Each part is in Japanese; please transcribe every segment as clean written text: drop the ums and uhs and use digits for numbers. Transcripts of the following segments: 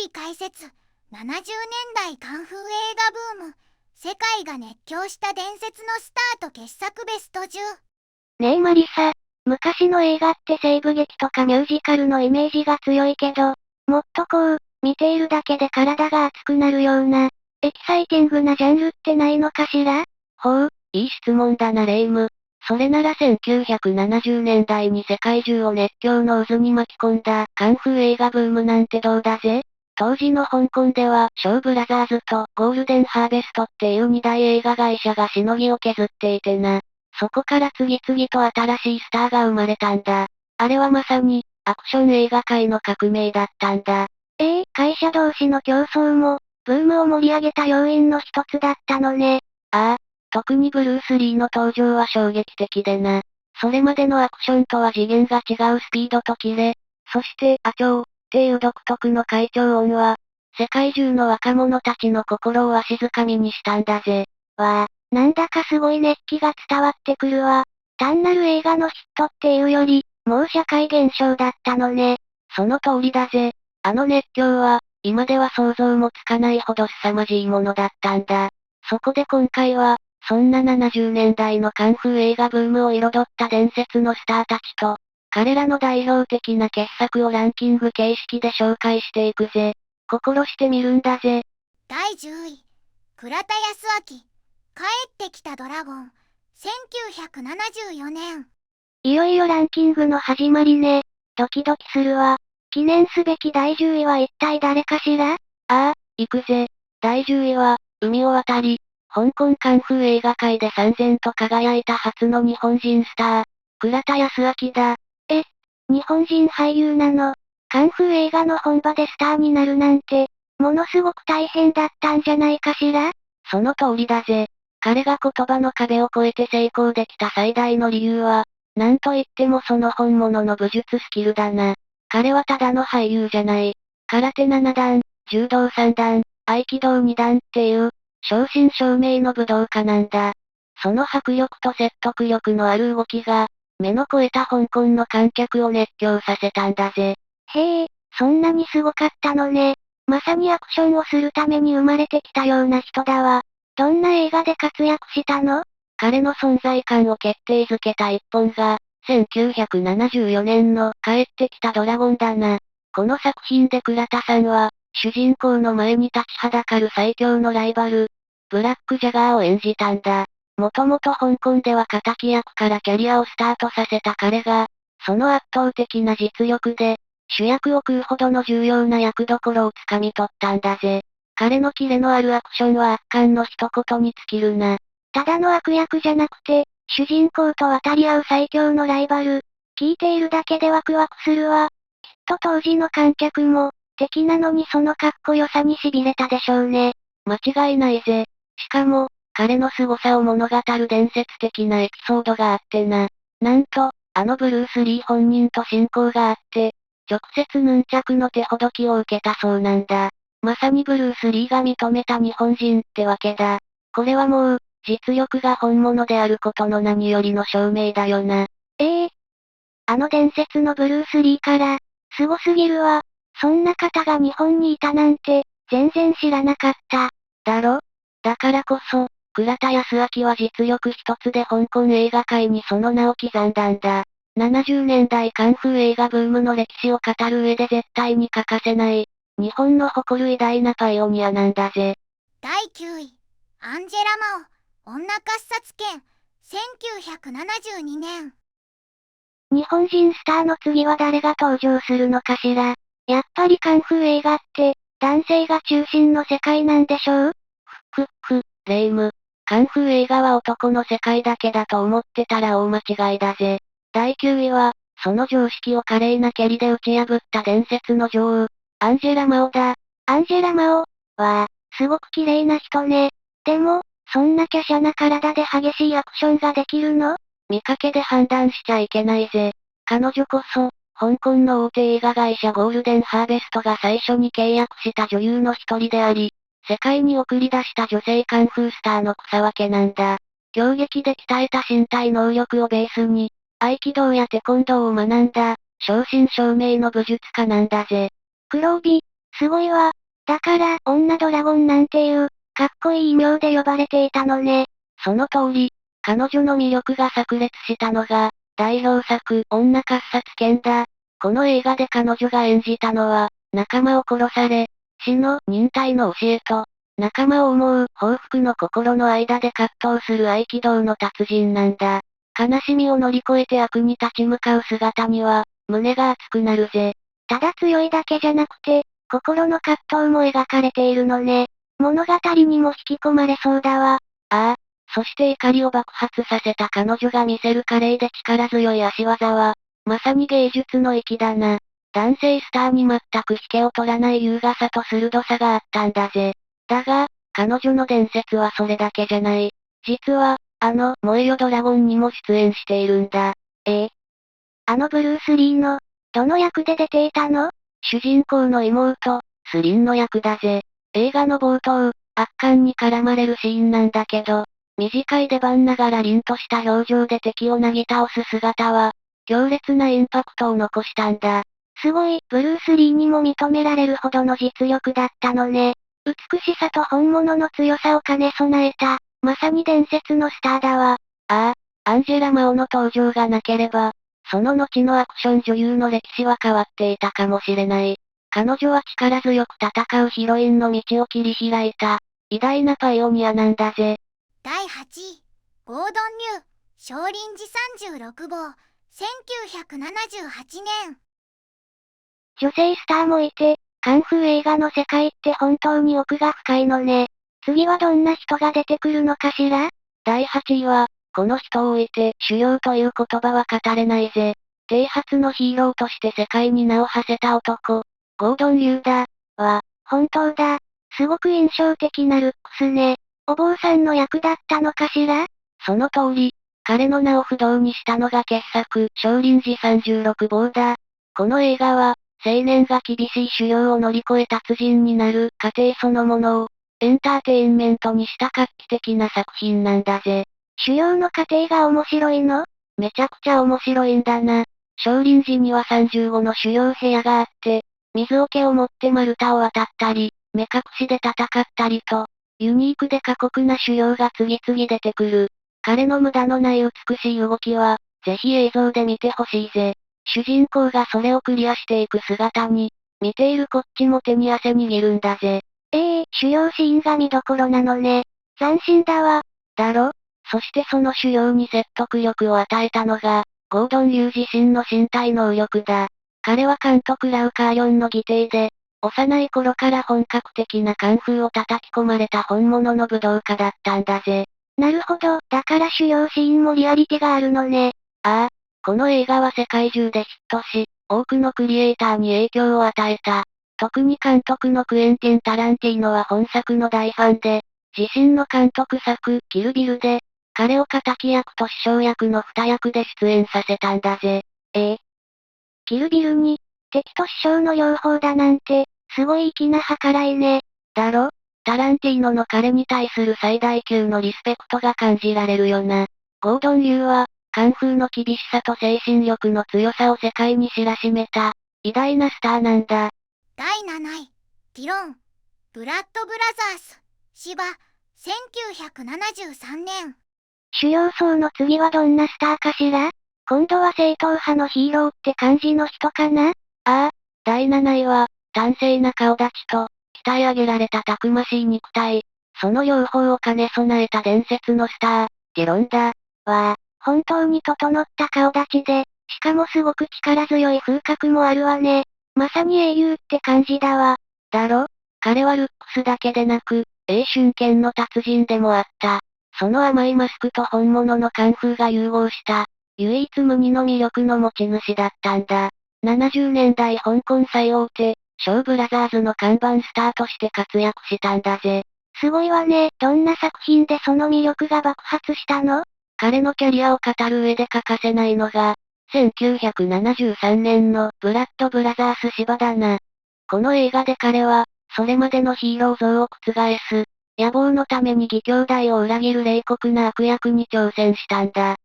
理解説。70年代カンフー映画ブーム。世界が熱狂した伝説のスタート傑作ベスト10。ねえマリサ、昔の映画って西部劇とかミュージカルのイメージが強いけど、もっとこう、見ているだけで体が熱くなるような、エキサイティングなジャンルってないのかしら？ほう、いい質問だなレイム。それなら1970年代に世界中を熱狂の渦に巻き込んだカンフー映画ブームなんてどうだぜ？当時の香港では、ショーブラザーズとゴールデンハーベストっていう二大映画会社がしのぎを削っていてな。そこから次々と新しいスターが生まれたんだ。あれはまさに、アクション映画界の革命だったんだ。会社同士の競争も、ブームを盛り上げた要因の一つだったのね。ああ、特にブルース・リーの登場は衝撃的でな。それまでのアクションとは次元が違うスピードとキレ、そして、アチョーっていう独特の怪鳥音は、世界中の若者たちの心をわしづかみにしたんだぜ。わあ、なんだかすごい熱気が伝わってくるわ。単なる映画のヒットっていうより、もう社会現象だったのね。その通りだぜ。あの熱狂は、今では想像もつかないほど凄まじいものだったんだ。そこで今回は、そんな70年代のカンフー映画ブームを彩った伝説のスターたちと、彼らの代表的な傑作をランキング形式で紹介していくぜ。心してみるんだぜ。第10位。倉田康明。帰ってきたドラゴン。1974年。いよいよランキングの始まりね。ドキドキするわ。記念すべき第10位は一体誰かしら？行くぜ。第10位は、海を渡り、香港カンフー映画界で燦然と輝いた初の日本人スター、倉田康明だ。日本人俳優なの？カンフー映画の本場でスターになるなんて、ものすごく大変だったんじゃないかしら？その通りだぜ。彼が言葉の壁を越えて成功できた最大の理由は、なんといってもその本物の武術スキルだな。彼はただの俳優じゃない。空手7段、柔道3段、合気道2段っていう、正真正銘の武道家なんだ。その迫力と説得力のある動きが、目の超えた香港の観客を熱狂させたんだぜ。へえ、そんなにすごかったのね。まさにアクションをするために生まれてきたような人だわ。どんな映画で活躍したの？彼の存在感を決定づけた一本が、1974年の帰ってきたドラゴンだな。この作品で倉田さんは、主人公の前に立ちはだかる最強のライバル、ブラックジャガーを演じたんだ。もともと香港では敵役からキャリアをスタートさせた彼が、その圧倒的な実力で、主役を食うほどの重要な役どころをつかみ取ったんだぜ。彼のキレのあるアクションは圧巻の一言に尽きるな。ただの悪役じゃなくて、主人公と渡り合う最強のライバル。聞いているだけでワクワクするわ。きっと当時の観客も、敵なのにそのかっこよさに痺れたでしょうね。間違いないぜ。しかも、彼の凄さを物語る伝説的なエピソードがあってな。なんと、あのブルース・リー本人と親交があって、直接ヌンチャクの手ほどきを受けたそうなんだ。まさにブルース・リーが認めた日本人ってわけだ。これはもう、実力が本物であることの何よりの証明だよな。あの伝説のブルース・リーから、すごすぎるわ。そんな方が日本にいたなんて、全然知らなかった。だろ？だからこそ、倉田康明は実力一つで香港映画界にその名を刻んだんだ。70年代カンフー映画ブームの歴史を語る上で絶対に欠かせない、日本の誇る偉大なパイオニアなんだぜ。第9位。アンジェラ・マオ。女喝殺剣。1972年。日本人スターの次は誰が登場するのかしら。やっぱりカンフー映画って、男性が中心の世界なんでしょう？レイム。カンフー映画は男の世界だけだと思ってたら大間違いだぜ。第9位は、その常識を華麗な蹴りで打ち破った伝説の女王、アンジェラ・マオだ。アンジェラ・マオ。すごく綺麗な人ね。でも、そんな華奢な体で激しいアクションができるの？見かけで判断しちゃいけないぜ。彼女こそ、香港の大手映画会社ゴールデンハーベストが最初に契約した女優の一人であり、世界に送り出した女性カンフースターの草分けなんだ。競技で鍛えた身体能力をベースに、合気道やテコンドーを学んだ、正真正銘の武術家なんだぜ。黒帯、すごいわ。だから、女ドラゴンなんていう、かっこいい異名で呼ばれていたのね。その通り、彼女の魅力が炸裂したのが、代表作、女喝殺剣だ。この映画で彼女が演じたのは、仲間を殺され、死の忍耐の教えと、仲間を思う報復の心の間で葛藤する合気道の達人なんだ。悲しみを乗り越えて悪に立ち向かう姿には、胸が熱くなるぜ。ただ強いだけじゃなくて、心の葛藤も描かれているのね。物語にも引き込まれそうだわ。ああ、そして怒りを爆発させた彼女が見せる華麗で力強い足技は、まさに芸術の域だな。男性スターに全く引けを取らない優雅さと鋭さがあったんだぜ。だが、彼女の伝説はそれだけじゃない。実は、燃えよドラゴンにも出演しているんだ。あのブルース・リーの、どの役で出ていたの？主人公の妹、スリンの役だぜ。映画の冒頭、圧巻に絡まれるシーンなんだけど、短い出番ながら凛とした表情で敵をなぎ倒す姿は、強烈なインパクトを残したんだ。すごい、ブルース・リーにも認められるほどの実力だったのね。美しさと本物の強さを兼ね備えた、まさに伝説のスターだわ。ああ、アンジェラ・マオの登場がなければ、その後のアクション女優の歴史は変わっていたかもしれない。彼女は力強く戦うヒロインの道を切り開いた、偉大なパイオニアなんだぜ。第8位、ゴードン・リュー、少林寺36号、1978年。女性スターもいて、カンフー映画の世界って本当に奥が深いのね。次はどんな人が出てくるのかしら？第8位は、この人を置いて修行という言葉は語れないぜ。剃髪のヒーローとして世界に名を馳せた男、ゴードン・リューだ。本当だ。すごく印象的なルックスね。お坊さんの役だったのかしら？その通り、彼の名を不動にしたのが傑作、少林寺36号だ。この映画は、青年が厳しい修行を乗り越え達人になる過程そのものを、エンターテインメントにした画期的な作品なんだぜ。修行の過程が面白いの？めちゃくちゃ面白いんだな。少林寺には35の修行部屋があって、水桶を持って丸太を渡ったり、目隠しで戦ったりと、ユニークで過酷な修行が次々出てくる。彼の無駄のない美しい動きは、ぜひ映像で見てほしいぜ。主人公がそれをクリアしていく姿に、見ているこっちも手に汗握るんだぜ。修行シーンが見どころなのね。斬新だわ。だろ？そしてその修行に説得力を与えたのが、ゴードン・リュウ自身の身体能力だ。彼は監督ラウカーリョンの義弟で、幼い頃から本格的なカンフーを叩き込まれた本物の武道家だったんだぜ。なるほど、だから修行シーンもリアリティがあるのね。ああ、この映画は世界中でヒットし、多くのクリエイターに影響を与えた。特に監督のクエンティン・タランティーノは本作の大ファンで、自身の監督作、キルビルで、彼を敵役と師匠役の二役で出演させたんだぜ。キルビルに、敵と師匠の両方だなんて、すごい粋な計らいね。だろ？タランティーノの彼に対する最大級のリスペクトが感じられるよな。ゴードン・リューは、カンフーの厳しさと精神力の強さを世界に知らしめた、偉大なスターなんだ。第7位、ティロン、ブラッドブラザース、芝、1973年。修行僧の次はどんなスターかしら？今度は正統派のヒーローって感じの人かな？第7位は、端正な顔立ちと、鍛え上げられたたくましい肉体。その両方を兼ね備えた伝説のスター、ティロンだ。本当に整った顔立ちで、しかもすごく力強い風格もあるわね。まさに英雄って感じだわ。だろ？彼はルックスだけでなく、英俊剣の達人でもあった。その甘いマスクと本物のカンフーが融合した、唯一無二の魅力の持ち主だったんだ。70年代香港最大手、ショーブラザーズの看板スターとして活躍したんだぜ。すごいわね。どんな作品でその魅力が爆発したの？彼のキャリアを語る上で欠かせないのが、1973年のブラッドブラザース芝だな。この映画で彼は、それまでのヒーロー像を覆す、野望のために義兄弟を裏切る冷酷な悪役に挑戦したんだ。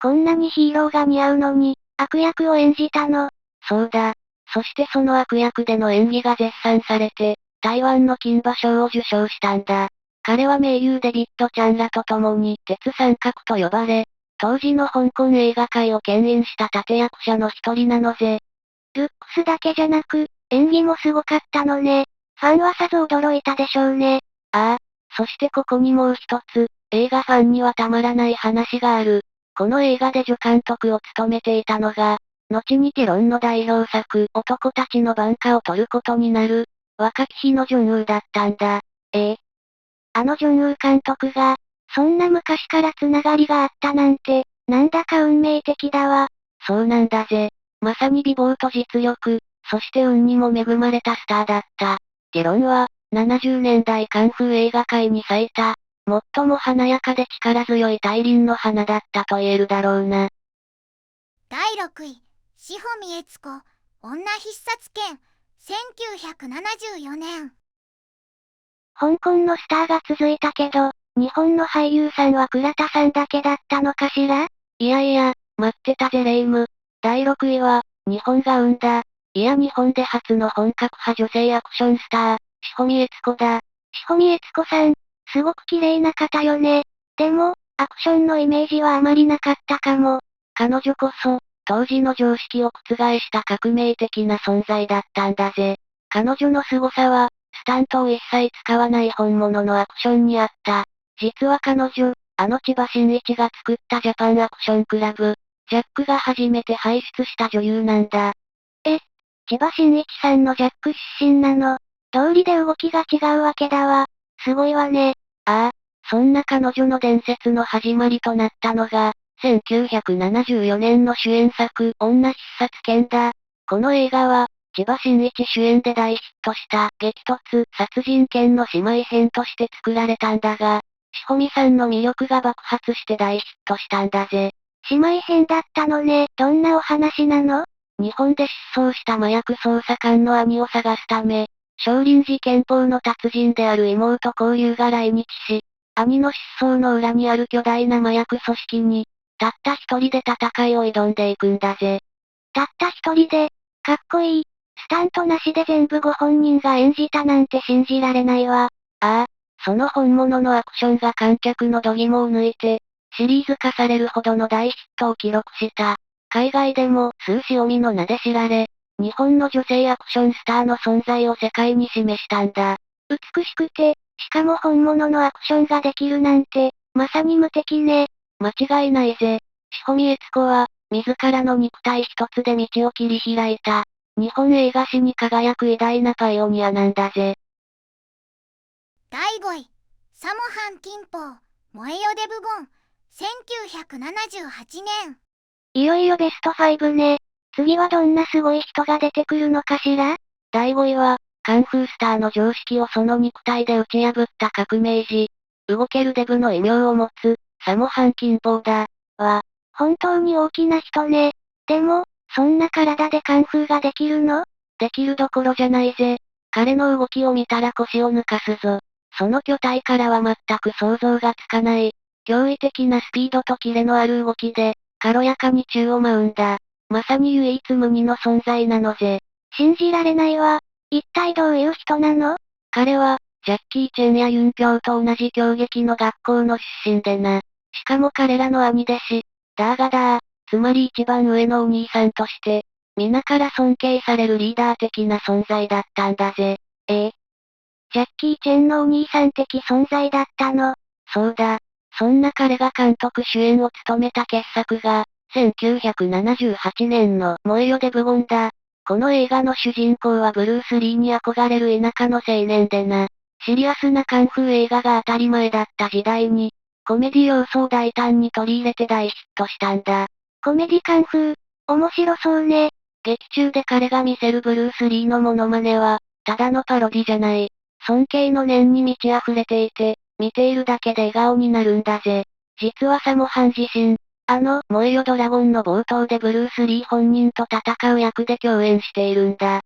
こんなにヒーローが似合うのに、悪役を演じたの？そうだ。そしてその悪役での演技が絶賛されて、台湾の金馬賞を受賞したんだ。彼は名優デビッド・チャンらと共に鉄三角と呼ばれ、当時の香港映画界を牽引した立役者の一人なのぜ。ルックスだけじゃなく、演技もすごかったのね。ファンはさぞ驚いたでしょうね。ああ、そしてここにもう一つ、映画ファンにはたまらない話がある。この映画で助監督を務めていたのが、後にティロンの代表作、男たちの挽回を取ることになる、若き日のジョンウーだったんだ。あのジョンウー監督が、そんな昔からつながりがあったなんて、なんだか運命的だわ。そうなんだぜ。まさに美貌と実力、そして運にも恵まれたスターだった。ティロンは、70年代カンフー映画界に咲いた、最も華やかで力強い大輪の花だったと言えるだろうな。第6位、志保美悦子、女必殺剣、1974年。香港のスターが続いたけど、日本の俳優さんは倉田さんだけだったのかしら？いやいや、待ってたぜレイム。第6位は、日本が生んだ、いや日本で初の本格派女性アクションスター、志保美悦子だ。志保美悦子さん、すごく綺麗な方よね。でも、アクションのイメージはあまりなかったかも。彼女こそ、当時の常識を覆した革命的な存在だったんだぜ。彼女の凄さは、スタントを一切使わない本物のアクションにあった。実は彼女、千葉真一が作ったジャパンアクションクラブ、ジャックが初めて輩出した女優なんだ。千葉真一さんのジャック出身なの。道理で動きが違うわけだわ。すごいわね。ああ、そんな彼女の伝説の始まりとなったのが、1974年の主演作、女必殺剣だ。この映画は、千葉真一主演で大ヒットした激突殺人剣の姉妹編として作られたんだが、志保美さんの魅力が爆発して大ヒットしたんだぜ。姉妹編だったのね。どんなお話なの？日本で失踪した麻薬捜査官の兄を探すため、少林寺拳法の達人である妹交友が来日し、兄の失踪の裏にある巨大な麻薬組織に、たった一人で戦いを挑んでいくんだぜ。たった一人で、かっこいい。スタントなしで全部ご本人が演じたなんて信じられないわ。ああ、その本物のアクションが観客の度肝を抜いて、シリーズ化されるほどの大ヒットを記録した。海外でも、スーシオミの名で知られ、日本の女性アクションスターの存在を世界に示したんだ。美しくて、しかも本物のアクションができるなんて、まさに無敵ね。間違いないぜ。志保美悦子は、自らの肉体一つで道を切り開いた、日本映画史に輝く偉大なパイオニアなんだぜ。第5位、サモハン金峰、燃えよデブゴン、1978年。いよいよベスト5ね。次はどんなすごい人が出てくるのかしら？第5位は、カンフースターの常識をその肉体で打ち破った革命児。動けるデブの異名を持つ、サモハン金峰だ。本当に大きな人ね。でも、そんな体でカンフーができるの？できるどころじゃないぜ。彼の動きを見たら腰を抜かすぞ。その巨体からは全く想像がつかない、驚異的なスピードとキレのある動きで、軽やかに宙を舞うんだ。まさに唯一無二の存在なのぜ。信じられないわ。一体どういう人なの？彼は、ジャッキー・チェンやユンピョウと同じ競撃の学校の出身でな。しかも彼らの兄弟子、ダーガダー、つまり一番上のお兄さんとして、皆から尊敬されるリーダー的な存在だったんだぜ。ジャッキー・チェンのお兄さん的存在だったの？そうだ。そんな彼が監督主演を務めた傑作が、1978年の燃えよデブゴンだ。この映画の主人公はブルース・リーに憧れる田舎の青年でな。シリアスなカンフー映画が当たり前だった時代に、コメディ要素を大胆に取り入れて大ヒットしたんだ。コメディカンフー、面白そうね。劇中で彼が見せるブルース・リーのモノマネは、ただのパロディじゃない。尊敬の念に満ち溢れていて、見ているだけで笑顔になるんだぜ。実はサモハン自身、燃えよドラゴンの冒頭でブルース・リー本人と戦う役で共演しているんだ。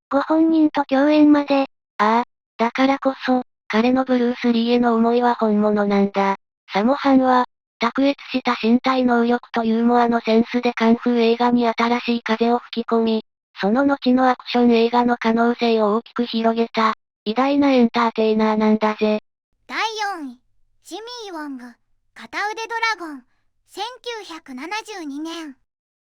ご本人と共演まで。だからこそ、彼のブルース・リーへの思いは本物なんだ。サモハンは、卓越した身体能力とユーモアのセンスでカンフー映画に新しい風を吹き込み、その後のアクション映画の可能性を大きく広げた、偉大なエンターテイナーなんだぜ。第4位、ジミー・ウォング、片腕ドラゴン、1972年。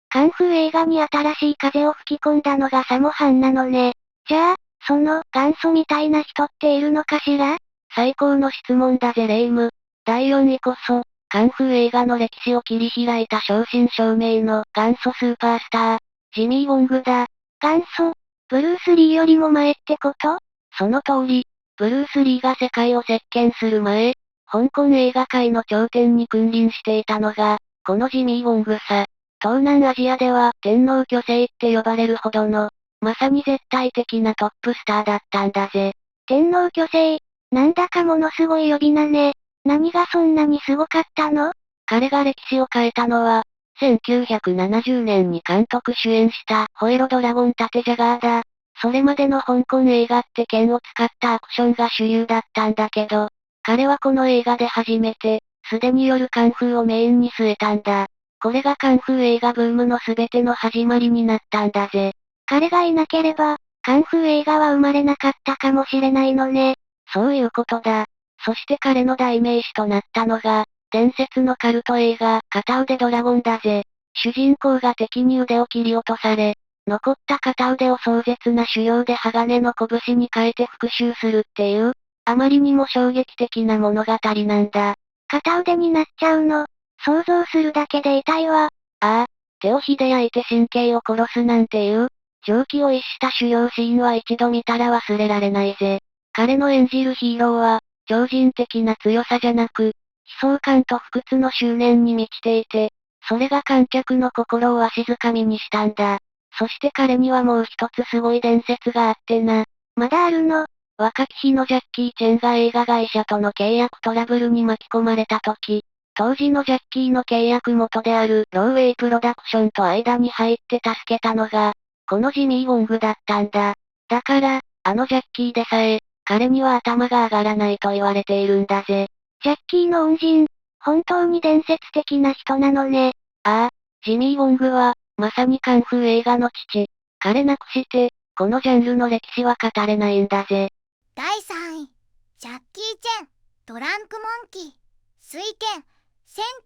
カンフー映画に新しい風を吹き込んだのがサモハンなのね。じゃあ、その元祖みたいな人っているのかしら？最高の質問だぜレイム。第4位こそ、カンフー映画の歴史を切り開いた正真正銘の元祖スーパースター、ジミー・ウォングだ。元祖？ブルース・リーよりも前ってこと？その通り、ブルース・リーが世界を席巻する前、香港映画界の頂点に君臨していたのが、このジミー・ウォングさ。東南アジアでは天皇巨星って呼ばれるほどの、まさに絶対的なトップスターだったんだぜ。天皇巨星？なんだかものすごい呼び名ね。何がそんなにすごかったの？彼が歴史を変えたのは、1970年に監督主演したホエロドラゴン縦ジャガーだ。それまでの香港映画って剣を使ったアクションが主流だったんだけど、彼はこの映画で初めて、素手によるカンフーをメインに据えたんだ。これがカンフー映画ブームの全ての始まりになったんだぜ。彼がいなければ、カンフー映画は生まれなかったかもしれないのね。そういうことだ。そして彼の代名詞となったのが、伝説のカルト映画、片腕ドラゴンだぜ。主人公が敵に腕を切り落とされ、残った片腕を壮絶な修行で鋼の拳に変えて復讐するっていう、あまりにも衝撃的な物語なんだ。片腕になっちゃうの？想像するだけで痛いわ。ああ、手を火で焼いて神経を殺すなんていう、常軌を逸した修行シーンは一度見たら忘れられないぜ。彼の演じるヒーローは、超人的な強さじゃなく、悲壮感と不屈の執念に満ちていて、それが観客の心をわしづかみにしたんだ。そして彼にはもう一つすごい伝説があってな。まだあるの？若き日のジャッキー・チェンが映画会社との契約トラブルに巻き込まれた時、当時のジャッキーの契約元であるローウェイプロダクションと間に入って助けたのが、このジミー・ウォングだったんだ。だから、あのジャッキーでさえ、彼には頭が上がらないと言われているんだぜ。ジャッキーの恩人、本当に伝説的な人なのね。ああ、ジミー・ウォングは、まさにカンフー映画の父。彼なくして、このジャンルの歴史は語れないんだぜ。第3位、ジャッキー・チェン、ドランク・モンキー、水拳、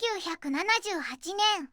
1978年。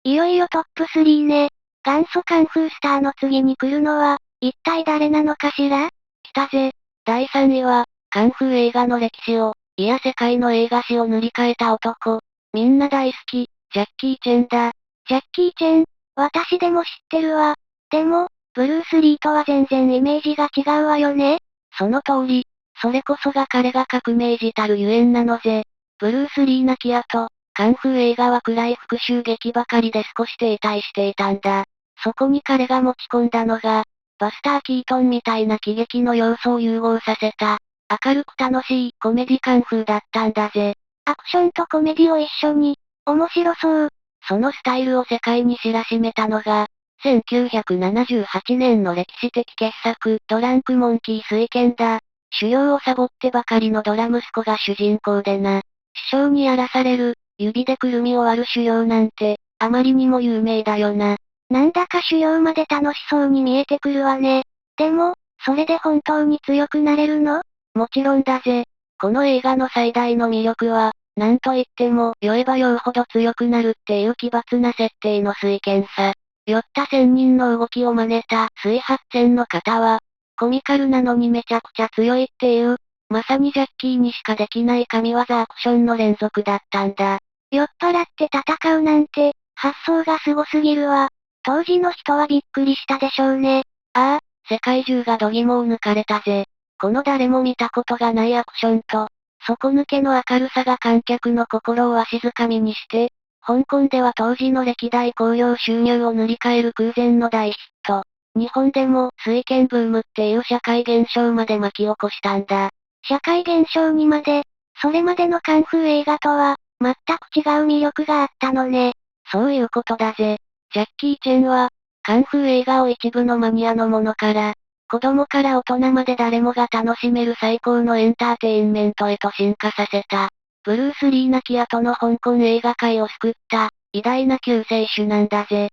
いよいよトップ3ね。元祖カンフースターの次に来るのは、一体誰なのかしら？来たぜ。第3位は、カンフー映画の歴史を、いや世界の映画史を塗り替えた男。みんな大好き、ジャッキー・チェンだ。ジャッキー・チェン、私でも知ってるわ。でも、ブルース・リーとは全然イメージが違うわよね。その通り、それこそが彼が革命児たるゆえんなのぜ。ブルース・リー亡き後、カンフー映画は暗い復讐劇ばかりで少し停滞していたんだ。そこに彼が持ち込んだのが、バスター・キートンみたいな喜劇の要素を融合させた、明るく楽しいコメディカンフーだったんだぜ。アクションとコメディを一緒に、面白そう。そのスタイルを世界に知らしめたのが、1978年の歴史的傑作、ドランク・モンキー水拳だ。修行をサボってばかりのドラ息子が主人公でな。師匠にやらされる、指でくるみを割る修行なんて、あまりにも有名だよな。なんだか修行まで楽しそうに見えてくるわね。でも、それで本当に強くなれるの？もちろんだぜ。この映画の最大の魅力は、なんといっても、酔えば酔うほど強くなるっていう奇抜な設定の水剣さ。酔った仙人の動きを真似た水八千の型は、コミカルなのにめちゃくちゃ強いっていう、まさにジャッキーにしかできない神業アクションの連続だったんだ。酔っ払って戦うなんて、発想がすごすぎるわ。当時の人はびっくりしたでしょうね。ああ、世界中が度肝を抜かれたぜ。この誰も見たことがないアクションと、底抜けの明るさが観客の心をわしづかみにして、香港では当時の歴代興行収入を塗り替える空前の大ヒット。日本でも水拳ブームっていう社会現象まで巻き起こしたんだ。社会現象にまで、それまでのカンフー映画とは、全く違う魅力があったのね。そういうことだぜ。ジャッキー・チェンは、カンフー映画を一部のマニアのものから、子供から大人まで誰もが楽しめる最高のエンターテインメントへと進化させた。ブルース・リー亡き後の香港映画界を救った、偉大な救世主なんだぜ。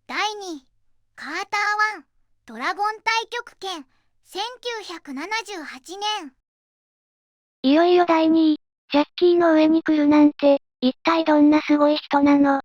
第2位、カーター1、ドラゴン太極拳、1978年。いよいよ第2位。ジャッキーの上に来るなんて、一体どんなすごい人なの？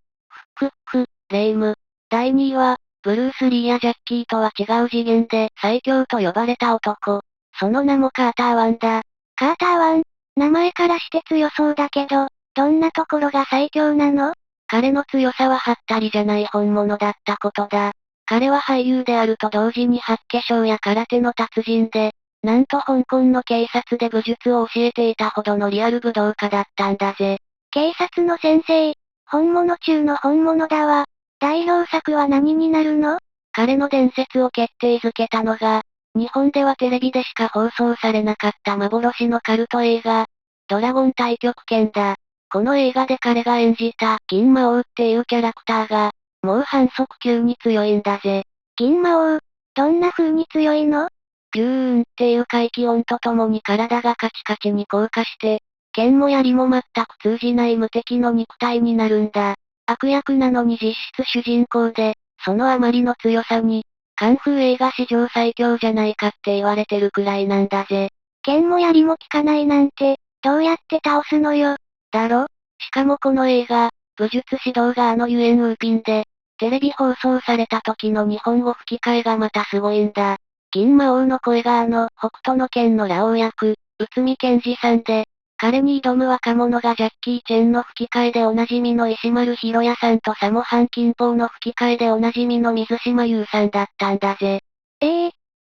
レイム。第2位は、ブルース・リーやジャッキーとは違う次元で最強と呼ばれた男。その名もカーターワンだ。カーターワン。名前からして強そうだけど、どんなところが最強なの？彼の強さはハったりじゃない本物だったことだ。彼は俳優であると同時に八卦掌や空手の達人で、なんと香港の警察で武術を教えていたほどのリアル武道家だったんだぜ。警察の先生。本物中の本物だわ。代表作は何になるの？彼の伝説を決定づけたのが、日本ではテレビでしか放送されなかった幻のカルト映画、ドラゴン太極拳だ。この映画で彼が演じた銀魔王っていうキャラクターが、もう反則級に強いんだぜ。銀魔王。どんな風に強いの？ピューンっていう怪奇音とともに体がカチカチに硬化して、剣も槍も全く通じない無敵の肉体になるんだ。悪役なのに実質主人公で、そのあまりの強さに、カンフー映画史上最強じゃないかって言われてるくらいなんだぜ。剣も槍も効かないなんて、どうやって倒すのよ。だろ？しかもこの映画、武術指導がユエン・ウーピンで、テレビ放送された時の日本語吹き替えがまたすごいんだ。銀魔王の声が北斗の拳のラオウ役、内海賢二さんで、彼に挑む若者がジャッキー・チェンの吹き替えでおなじみの石丸ひろやさんとサモハン・キンポーの吹き替えでおなじみの水島優さんだったんだぜ。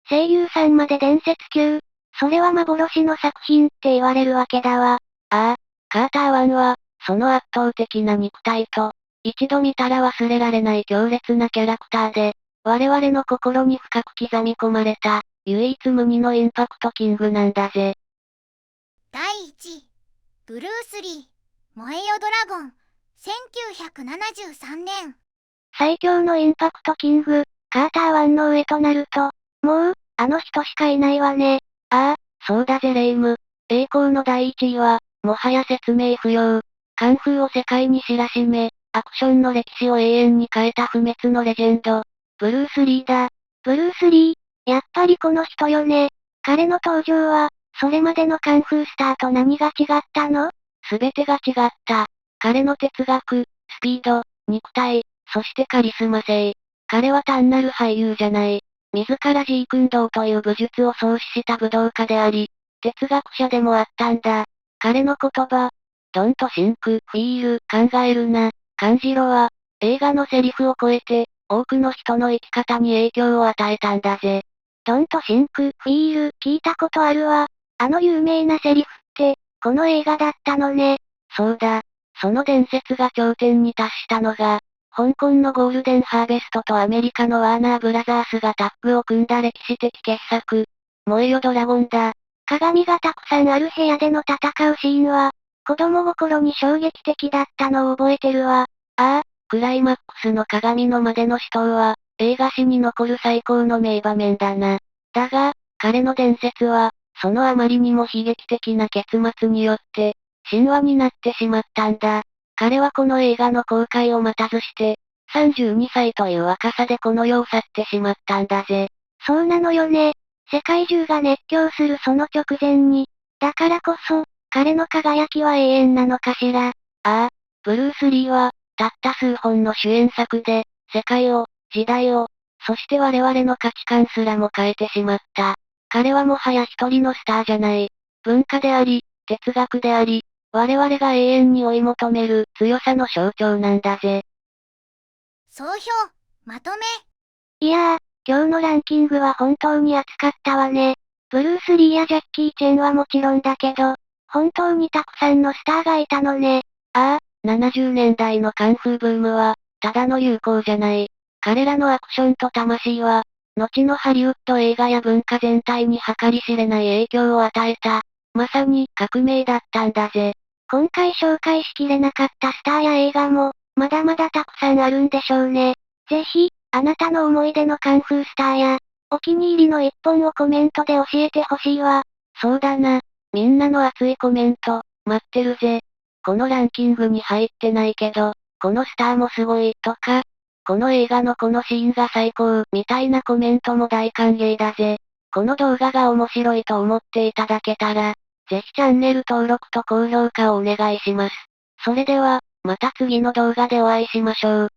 声優さんまで伝説級。それは幻の作品って言われるわけだわ。ああ、カーターワンは、その圧倒的な肉体と、一度見たら忘れられない強烈なキャラクターで、我々の心に深く刻み込まれた、唯一無二のインパクトキングなんだぜ。第1位、ブルース・リー、燃えよドラゴン、1973年。最強のインパクトキング、カーターワンの上となると、もう、あの人しかいないわね。ああ、そうだぜレイム。栄光の第一位は、もはや説明不要。カンフーを世界に知らしめ、アクションの歴史を永遠に変えた不滅のレジェンド、ブルース・リーだ。ブルース・リー、やっぱりこの人よね。彼の登場は、それまでのカンフースターと何が違ったの？すべてが違った。彼の哲学、スピード、肉体、そしてカリスマ性。彼は単なる俳優じゃない。自らジークンドーという武術を創始した武道家であり、哲学者でもあったんだ。彼の言葉、ドンとシンク、フィール、考えるな、感じろは、映画のセリフを超えて、多くの人の生き方に影響を与えたんだぜ。ドンとシンク、フィール、聞いたことあるわ。あの有名なセリフって、この映画だったのね。そうだ。その伝説が頂点に達したのが、香港のゴールデンハーベストとアメリカのワーナーブラザースがタッグを組んだ歴史的傑作、燃えよドラゴンだ。鏡がたくさんある部屋での戦うシーンは、子供心に衝撃的だったのを覚えてるわ。ああ、クライマックスの鏡のまでの死闘は、映画史に残る最高の名場面だな。だが、彼の伝説は、そのあまりにも悲劇的な結末によって、神話になってしまったんだ。彼はこの映画の公開を待たずして、32歳という若さでこの世を去ってしまったんだぜ。そうなのよね。世界中が熱狂するその直前に。だからこそ、彼の輝きは永遠なのかしら。ああ、ブルース・リーは、たった数本の主演作で、世界を、時代を、そして我々の価値観すらも変えてしまった。彼はもはや一人のスターじゃない。文化であり、哲学であり、我々が永遠に追い求める強さの象徴なんだぜ。総評、まとめ。いやー、今日のランキングは本当に熱かったわね。ブルース・リーやジャッキー・チェンはもちろんだけど、本当にたくさんのスターがいたのね。ああ、70年代のカンフーブームは、ただの流行じゃない。彼らのアクションと魂は、後のハリウッド映画や文化全体に計り知れない影響を与えた。まさに革命だったんだぜ。今回紹介しきれなかったスターや映画も、まだまだたくさんあるんでしょうね。ぜひ、あなたの思い出のカンフースターや、お気に入りの一本をコメントで教えてほしいわ。そうだな。みんなの熱いコメント、待ってるぜ。このランキングに入ってないけど、このスターもすごい、とか、この映画のこのシーンが最高、みたいなコメントも大歓迎だぜ。この動画が面白いと思っていただけたら、ぜひチャンネル登録と高評価をお願いします。それでは、また次の動画でお会いしましょう。